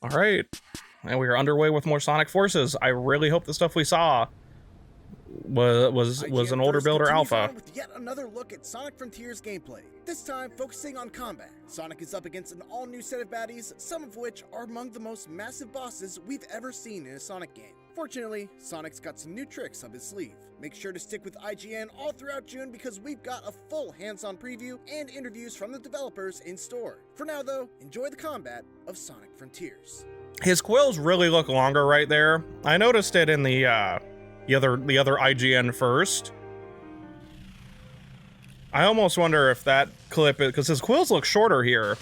All right, and we are underway with more Sonic Forces. I really hope the stuff we saw was an older builder alpha. With yet another look at Sonic Frontiers gameplay, this time focusing on combat. Sonic is up against an all-new set of baddies, some of which are among the most massive bosses we've ever seen in a Sonic game. Fortunately, Sonic's got some new tricks up his sleeve. Make sure to stick with IGN all throughout June because we've got a full hands-on preview and interviews from the developers in store. For now though, enjoy the combat of Sonic Frontiers. His quills really look longer right there. I noticed it in the other IGN first. I almost wonder if that clip, because his quills look shorter here.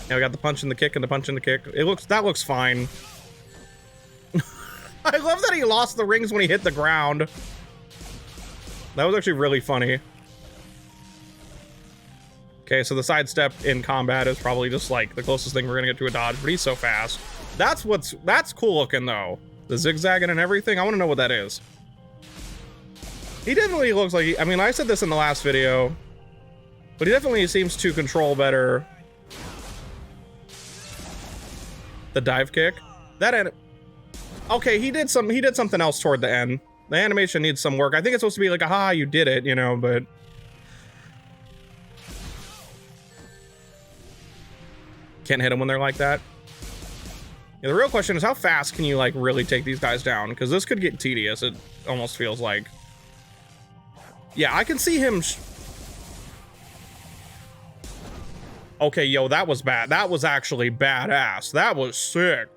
Yeah, we got the punch and the kick and the punch and the kick. That looks fine. I love that he lost the rings when he hit the ground. That was actually really funny. Okay, so the sidestep in combat is probably just like the closest thing we're gonna get to a dodge, but he's so fast. That's cool looking though. The zigzagging and everything, I wanna know what that is. He definitely looks like, I mean, I said this in the last video, but he definitely seems to control better the dive kick. Okay, he did something else toward the end. The animation needs some work. I think it's supposed to be like, aha, you did it, you know, but can't hit them when they're like that. Yeah, the real question is how fast can you like really take these guys down? Because this could get tedious. It almost feels like. Yeah, I can see him. Okay, yo, that was bad. That was actually badass. That was sick.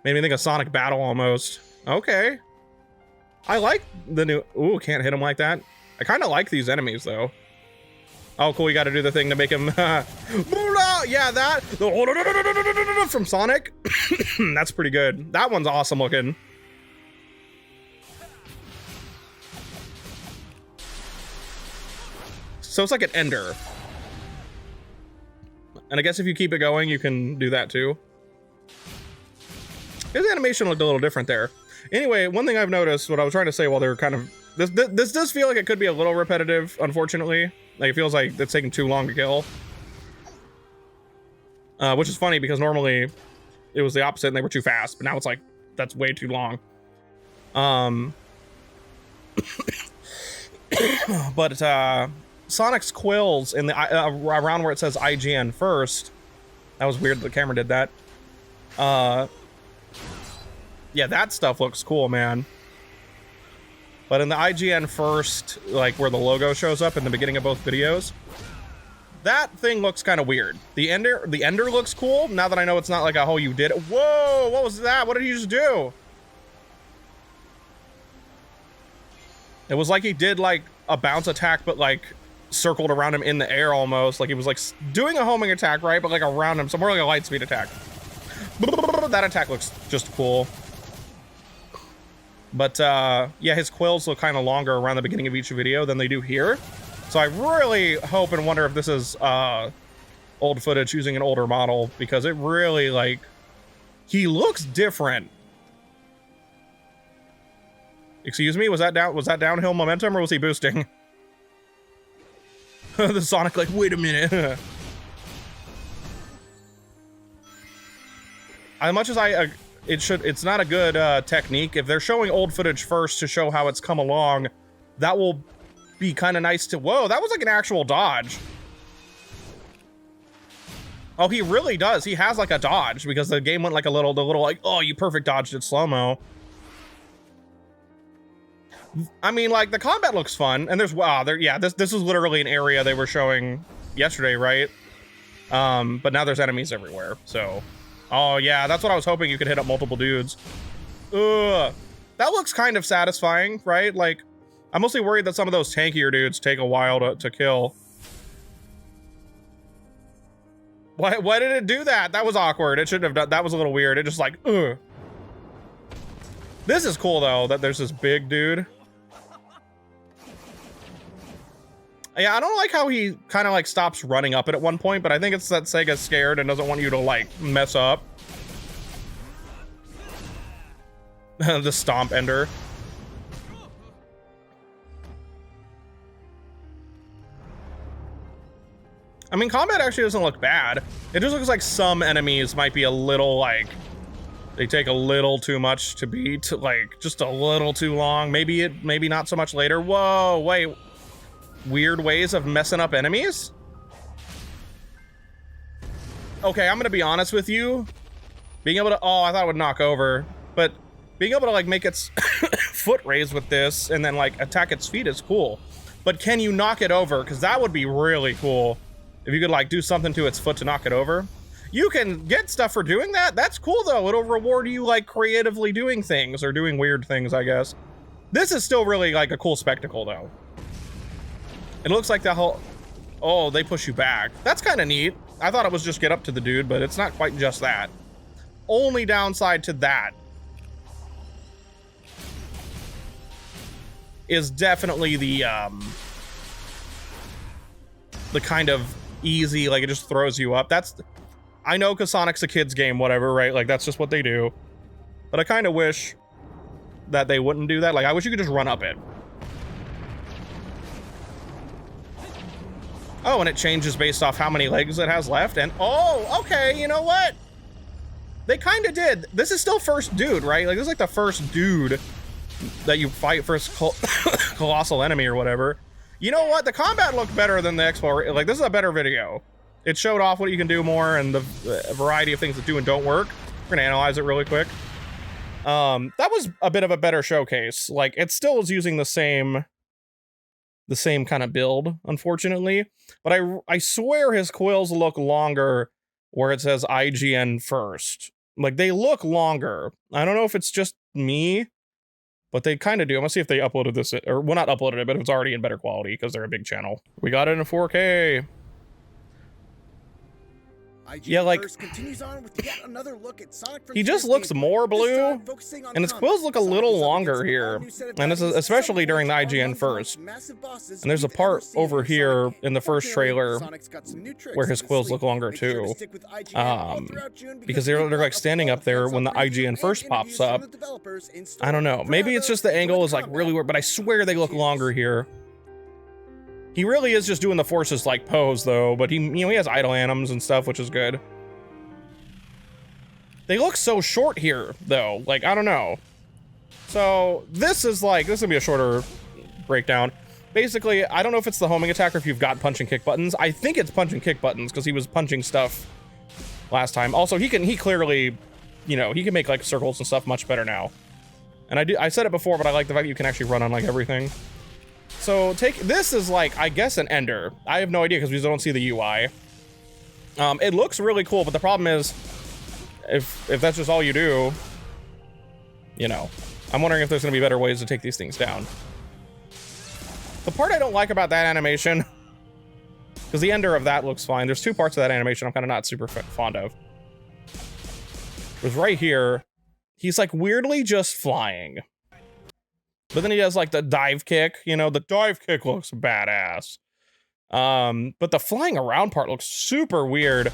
Made me think of Sonic Battle almost. Okay. I like the new. Ooh, can't hit him like that. I kind of like these enemies though. Oh, cool. You got to do the thing to make him. Yeah, that. From Sonic. That's pretty good. That one's awesome looking. So it's like an ender. And I guess if you keep it going, you can do that too. His animation looked a little different there. Anyway, one thing I've noticed, what I was trying to say while they were kind of... This does feel like it could be a little repetitive, unfortunately. Like, it feels like it's taking too long to kill. Which is funny, because normally it was the opposite and they were too fast. But now it's like, that's way too long. But Sonic's quills in the around where it says IGN first. That was weird that the camera did that. Yeah, that stuff looks cool, man. But in the IGN first, like where the logo shows up in the beginning of both videos, that thing looks kind of weird. The ender looks cool. Now that I know it's not like a, oh, you did it. Whoa, what was that? What did he just do? It was like he did like a bounce attack, but like circled around him in the air almost. Like he was like doing a homing attack, right? But like around him, so more like a light speed attack. That attack looks just cool. But yeah, his quills look kind of longer around the beginning of each video than they do here. So I really hope and wonder if this is old footage using an older model, because it really, like, he looks different. Excuse me, was that downhill momentum or was he boosting? The Sonic like, wait a minute. As much as it's not a good technique. If they're showing old footage first to show how it's come along, that will be kind of nice to... Whoa, that was like an actual dodge. Oh, he really does. He has like a dodge, because the game went like the little like, oh, you perfect dodged it slow-mo. I mean, like, the combat looks fun, and there's, wow, yeah, this is literally an area they were showing yesterday, right? But now there's enemies everywhere, so... Oh, yeah, that's what I was hoping, you could hit up multiple dudes. Ugh. That looks kind of satisfying, right? Like, I'm mostly worried that some of those tankier dudes take a while to kill. Why did it do that? That was awkward. It shouldn't have done... That was a little weird. It just like, ugh. This is cool, though, that there's this big dude. Yeah, I don't like how he kind of like stops running up it at one point, but I think it's that Sega's scared and doesn't want you to like mess up. The stomp ender. I mean, combat actually doesn't look bad. It just looks like some enemies might be a little like, they take a little too much to beat, like just a little too long. Maybe not so much later. Whoa, wait. Weird ways of messing up enemies? Okay, I'm gonna be honest with you. Being able to, oh, I thought it would knock over, but being able to like make its foot raise with this and then like attack its feet is cool. But can you knock it over? Because that would be really cool if you could like do something to its foot to knock it over. You can get stuff for doing that. That's cool though. It'll reward you like creatively doing things or doing weird things, I guess. This is still really like a cool spectacle though. It looks like the whole, oh, they push you back. That's kind of neat. I thought it was just get up to the dude, but it's not quite just that. Only downside to that is definitely the kind of easy, like it just throws you up. That's, I know because Sonic's a kid's game, whatever, right? Like that's just what they do. But I kind of wish that they wouldn't do that. Like I wish you could just run up it. Oh, and it changes based off how many legs it has left. And oh, okay, you know what? They kind of did. This is still first dude, right? Like this is like the first dude that you fight, first colossal enemy or whatever. You know what? The combat looked better than the Expo. Like this is a better video. It showed off what you can do more and the variety of things that do and don't work. We're gonna analyze it really quick. That was a bit of a better showcase. Like it still is using the same kind of build, unfortunately. But I swear his quills look longer where it says IGN first. Like they look longer. I don't know if it's just me, but they kind of do. I'm gonna see if they uploaded this, or well, not uploaded it, but if it's already in better quality because they're a big channel. We got it in 4K. Yeah, like continues on with yet another look at Sonic he just looks more blue, and his quills look a little longer here, and this is especially during the IGN first. And there's a part over here in the first trailer where his quills look longer too, because they're like standing up there when the IGN first pops up. I don't know, maybe it's just the angle is like really weird, but I swear they look longer here. He really is just doing the forces like pose though, but he has idle anims and stuff, which is good. They look so short here though, like I don't know. So this is gonna be a shorter breakdown. Basically, I don't know if it's the homing attack or if you've got punch and kick buttons. I think it's punch and kick buttons because he was punching stuff last time. Also, he clearly, you know, he can make like circles and stuff much better now. And I said it before, but I like the fact that you can actually run on like everything. So this is like, I guess, an ender. I have no idea because we don't see the UI. It looks really cool, but the problem is, if that's just all you do, you know, I'm wondering if there's gonna be better ways to take these things down. The part I don't like about that animation, because the ender of that looks fine. There's two parts of that animation I'm kind of not super fond of. It was right here. He's like weirdly just flying. But then he does like the dive kick, you know, the dive kick looks badass. But the flying around part looks super weird.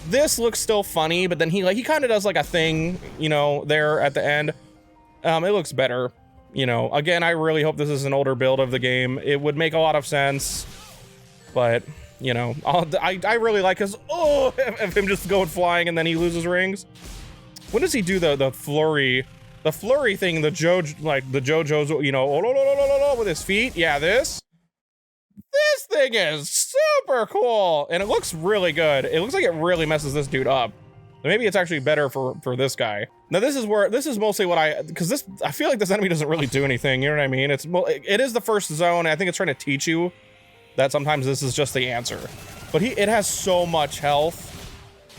This looks still funny, but then he kind of does like a thing, you know, there at the end. It looks better, you know. Again, I really hope this is an older build of the game. It would make a lot of sense, but you know, I really like his of him just going flying and then he loses rings. When does he do the flurry? The flurry thing, the JoJo's, you know, with his feet. Yeah, this thing is super cool, and it looks really good. It looks like it really messes this dude up. Maybe it's actually better for this guy. Now this is mostly what I feel like this enemy doesn't really do anything. You know what I mean? It is the first zone. And I think it's trying to teach you that sometimes this is just the answer. But it has so much health.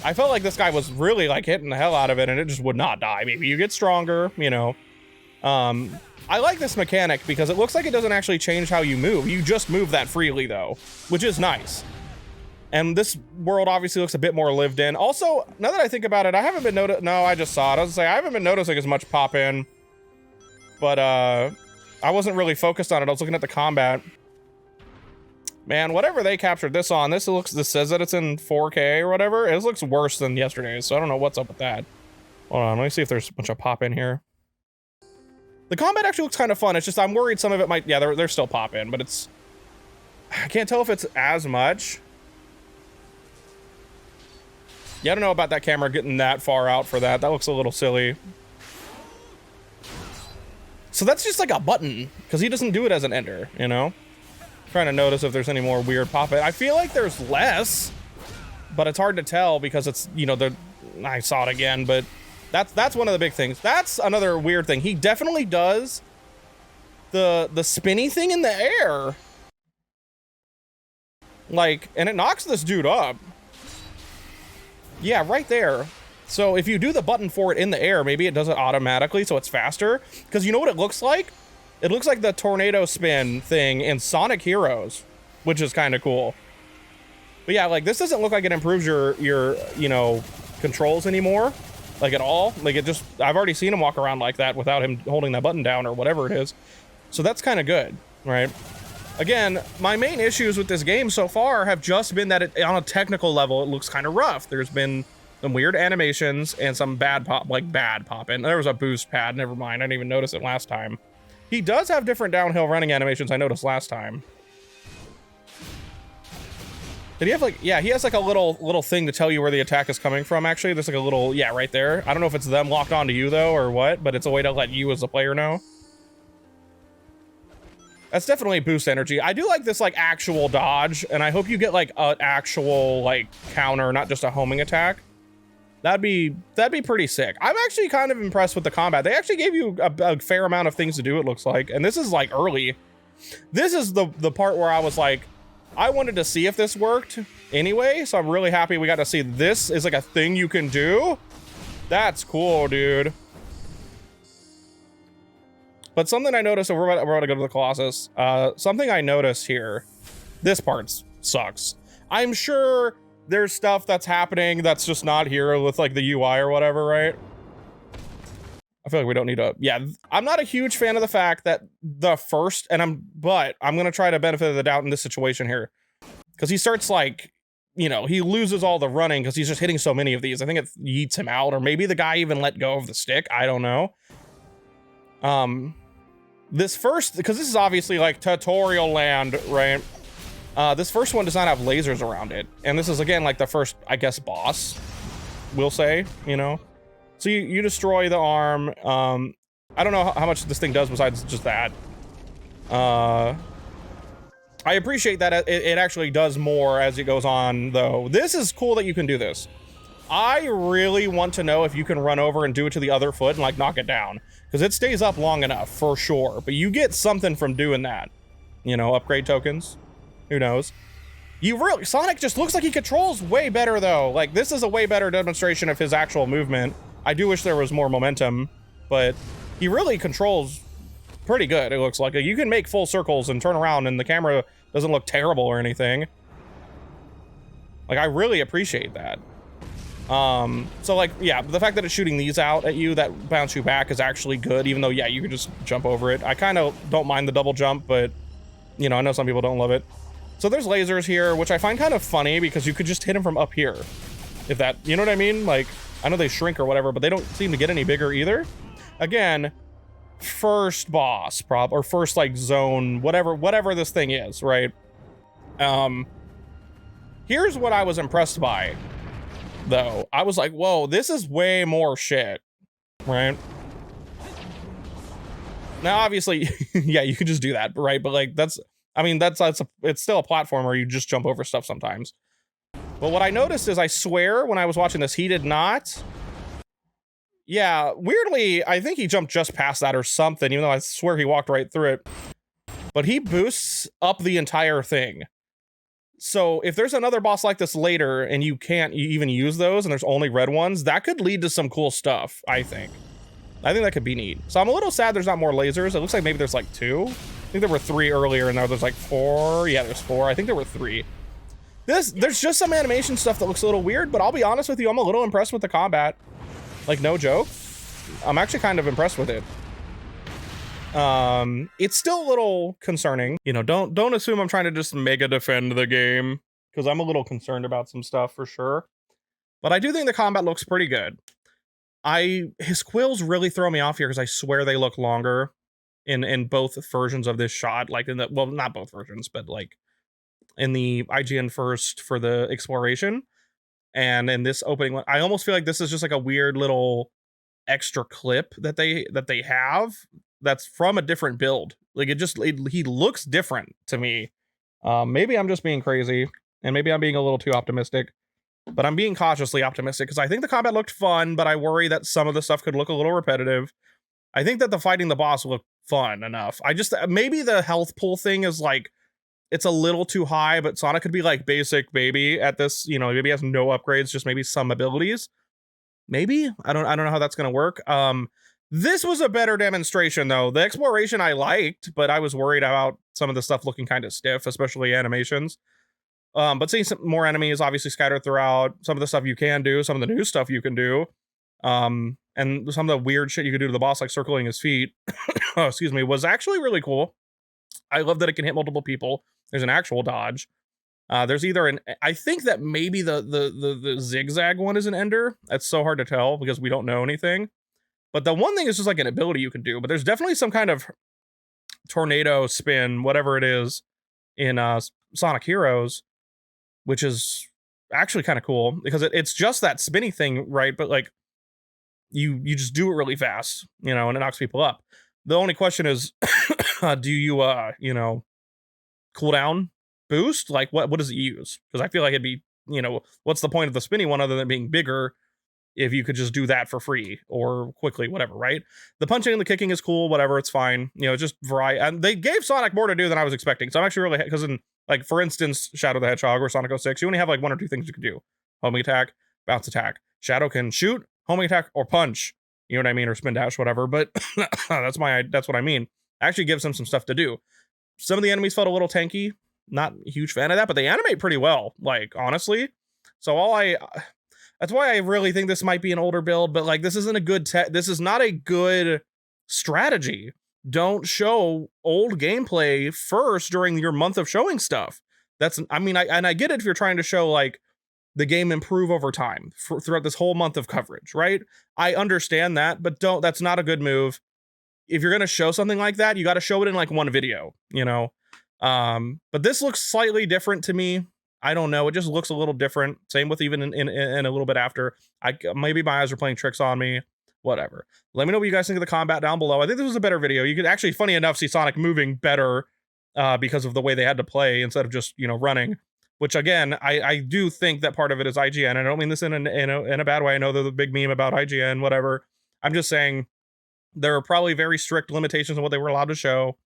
I felt like this guy was really like hitting the hell out of it and it just would not die. Maybe you get stronger, you know. I like this mechanic because it looks like it doesn't actually change how you move. You just move that freely though, which is nice. And this world obviously looks a bit more lived in. Also, now that I think about it, I haven't been no, I just saw it. I was gonna say, I haven't been noticing as much pop in, but I wasn't really focused on it. I was looking at the combat. Man, whatever they captured this on, this says that it's in 4K or whatever. It looks worse than yesterday's, so I don't know what's up with that. Hold on, let me see if there's a bunch of pop in here. The combat actually looks kind of fun. It's just I'm worried some of it might, yeah, there's still pop in, but it's, I can't tell if it's as much. Yeah, I don't know about that camera getting that far out for that. That looks a little silly. So that's just like a button, because he doesn't do it as an ender, you know? Trying to notice if there's any more weird pop-it. I feel like there's less, but it's hard to tell because it's, you know, I saw it again, but that's one of the big things. That's another weird thing. He definitely does the spinny thing in the air. Like, and it knocks this dude up. Yeah, right there. So if you do the button for it in the air, maybe it does it automatically so it's faster. Because you know what it looks like? It looks like the tornado spin thing in Sonic Heroes, which is kind of cool. But yeah, like this doesn't look like it improves your you know, controls anymore, like at all. Like it just, I've already seen him walk around like that without him holding that button down or whatever it is. So that's kind of good, right? Again, my main issues with this game so far have just been that it, on a technical level, it looks kind of rough. There's been some weird animations and some bad pop-in. There was a boost pad, never mind. I didn't even notice it last time. He does have different downhill running animations I noticed last time. Did he have like, yeah, he has like a little thing to tell you where the attack is coming from, actually. There's like a little, yeah, right there. I don't know if it's them locked onto you though or what, but it's a way to let you as a player know. That's definitely boost energy. I do like this like actual dodge, and I hope you get like an actual like counter, not just a homing attack. That'd be pretty sick. I'm actually kind of impressed with the combat. They actually gave you a fair amount of things to do, it looks like. And this is like early. This is the part where I was like, I wanted to see if this worked anyway. So I'm really happy we got to see this is like a thing you can do. That's cool, dude. But something I noticed, and we're about to go to the Colossus. Something I noticed here, this part sucks. I'm sure there's stuff that's happening that's just not here with like the UI or whatever, right? I feel like we don't need to, yeah. I'm not a huge fan of the fact that the first, but I'm gonna try to benefit of the doubt in this situation here. Because he starts like, you know, he loses all the running because he's just hitting so many of these. I think it yeets him out, or maybe the guy even let go of the stick. I don't know. This first, because this is obviously like tutorial land, right? This first one does not have lasers around it. And this is, again, like the first, I guess, boss, we'll say, you know? So you destroy the arm. I don't know how much this thing does besides just that. I appreciate that it actually does more as it goes on, though. This is cool that you can do this. I really want to know if you can run over and do it to the other foot and, like, knock it down. Because it stays up long enough, for sure. But you get something from doing that. You know, upgrade tokens. Who knows? Sonic just looks like he controls way better, though. Like, this is a way better demonstration of his actual movement. I do wish there was more momentum, but he really controls pretty good, it looks like. You can make full circles and turn around, and the camera doesn't look terrible or anything. Like, I really appreciate that. So like, yeah, the fact that it's shooting these out at you that bounce you back is actually good, even though, yeah, you could just jump over it. I kind of don't mind the double jump, but, you know, I know some people don't love it. So there's lasers here, which I find kind of funny because you could just hit them from up here. If that, you know what I mean? Like, I know they shrink or whatever, but they don't seem to get any bigger either. Again, first boss or first like zone, whatever this thing is, right? Here's what I was impressed by, though. I was like, whoa, this is way more shit, right? Now, obviously, yeah, you could just do that, right? But like, it's still a platformer. You just jump over stuff sometimes. But what I noticed is, I swear, when I was watching this, he did not. Yeah, weirdly, I think he jumped just past that or something, even though I swear he walked right through it. But he boosts up the entire thing. So if there's another boss like this later and you can't even use those and there's only red ones, that could lead to some cool stuff, I think. I think that could be neat. So I'm a little sad there's not more lasers. It looks like maybe there's like 2. I think there were 3 earlier and now there's like 4. Yeah, there's 4. I think there were 3. There's just some animation stuff that looks a little weird, but I'll be honest with you, I'm a little impressed with the combat. Like, no joke. I'm actually kind of impressed with it. It's still a little concerning. You know, don't assume I'm trying to just mega defend the game, because I'm a little concerned about some stuff for sure. But I do think the combat looks pretty good. His quills really throw me off here because I swear they look longer in both versions of this shot. Like well, not both versions, but like in the IGN first for the exploration. And in this opening one, I almost feel like this is just like a weird little extra clip that they have that's from a different build. Like he looks different to me. Maybe I'm just being crazy, and maybe I'm being a little too optimistic, but I'm being cautiously optimistic because I think the combat looked fun, but I worry that some of the stuff could look a little repetitive. I think that the fighting the boss looked fun enough. I just, maybe the health pool thing is like, it's a little too high, but Sonic could be like basic baby at this, you know, maybe he has no upgrades, just maybe some abilities. Maybe, I don't know how that's going to work. This was a better demonstration though. The exploration I liked, but I was worried about some of the stuff looking kind of stiff, especially animations. But seeing some more enemies obviously scattered throughout, some of the stuff you can do, some of the new stuff you can do, and some of the weird shit you could do to the boss, like circling his feet, oh, excuse me, was actually really cool. I love that it can hit multiple people. There's an actual dodge. There's either I think that maybe the zigzag one is an ender. That's so hard to tell because we don't know anything. But the one thing is just like an ability you can do. But there's definitely some kind of tornado spin, whatever it is, in Sonic Heroes, which is actually kind of cool because it's just that spinny thing, right? But like you just do it really fast, you know, and it knocks people up. The only question is, do you you know, cooldown boost? Like what does it use? Because I feel like it'd be, you know, what's the point of the spinny one other than being bigger if you could just do that for free or quickly, whatever, right? The punching and the kicking is cool, whatever, it's fine. You know, just variety. And they gave Sonic more to do than I was expecting. So I'm actually really, because in, like, for instance, Shadow the Hedgehog or Sonic 06, you only have like 1 or 2 things you can do. Homing attack, bounce attack. Shadow can shoot, homing attack, or punch. You know what I mean? Or spin dash, whatever. But that's what I mean. Actually gives them some stuff to do. Some of the enemies felt a little tanky. Not a huge fan of that, but they animate pretty well, like, honestly. So that's why I really think this might be an older build, but like, this isn't a good this is not a good strategy. Don't show old gameplay first during your month of showing stuff. That's, I mean, I get it if you're trying to show like the game improve over time throughout this whole month of coverage, right? I understand that, but that's not a good move. If you're going to show something like that, you got to show it in like one video, you know? But this looks slightly different to me. I don't know. It just looks a little different. Same with even in a little bit after. Maybe my eyes are playing tricks on me. Whatever. Let me know what you guys think of the combat down below. I think this was a better video. You could actually, funny enough, see Sonic moving better because of the way they had to play instead of just, you know, running. Which again, I do think that part of it is IGN. I don't mean this in a bad way. I know they're the big meme about IGN, whatever. I'm just saying there are probably very strict limitations on what they were allowed to show,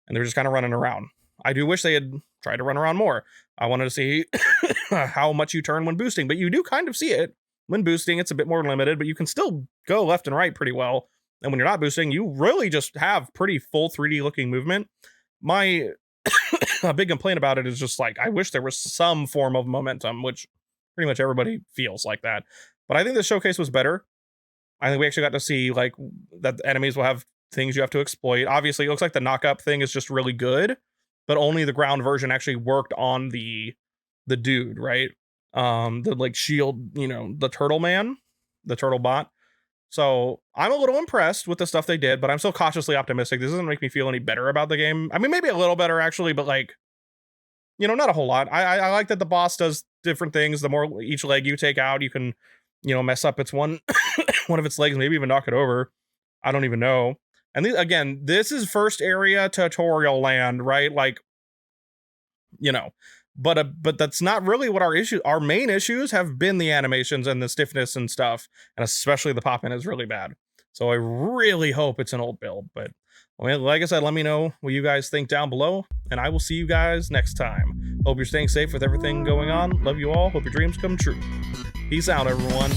and they're just kind of running around. I do wish they had tried to run around more. I wanted to see how much you turn when boosting, but you do kind of see it. When boosting, it's a bit more limited, but you can still go left and right pretty well. And when you're not boosting, you really just have pretty full 3D looking movement. My big complaint about it is just like, I wish there was some form of momentum, which pretty much everybody feels like that. But I think the showcase was better. I think we actually got to see like that the enemies will have things you have to exploit. Obviously, it looks like the knock-up thing is just really good, but only the ground version actually worked on the dude, right? The like shield, you know, the turtle man, the turtle bot. So I'm a little impressed with the stuff they did, but I'm still cautiously optimistic. This doesn't make me feel any better about the game. I mean, maybe a little better actually, but like, you know, not a whole lot. I like that the boss does different things. The more each leg you take out, you can, you know, mess up its one of its legs, maybe even knock it over. I don't even know. And again, this is first area tutorial land, right? Like, you know, but that's not really what our main issues have been. The animations and the stiffness and stuff, and especially the pop-in is really bad. So I really hope it's an old build, but well, like I said, let me know what you guys think down below, and I will see you guys next time. Hope you're staying safe with everything going on. Love you all. Hope your dreams come true. Peace out, everyone.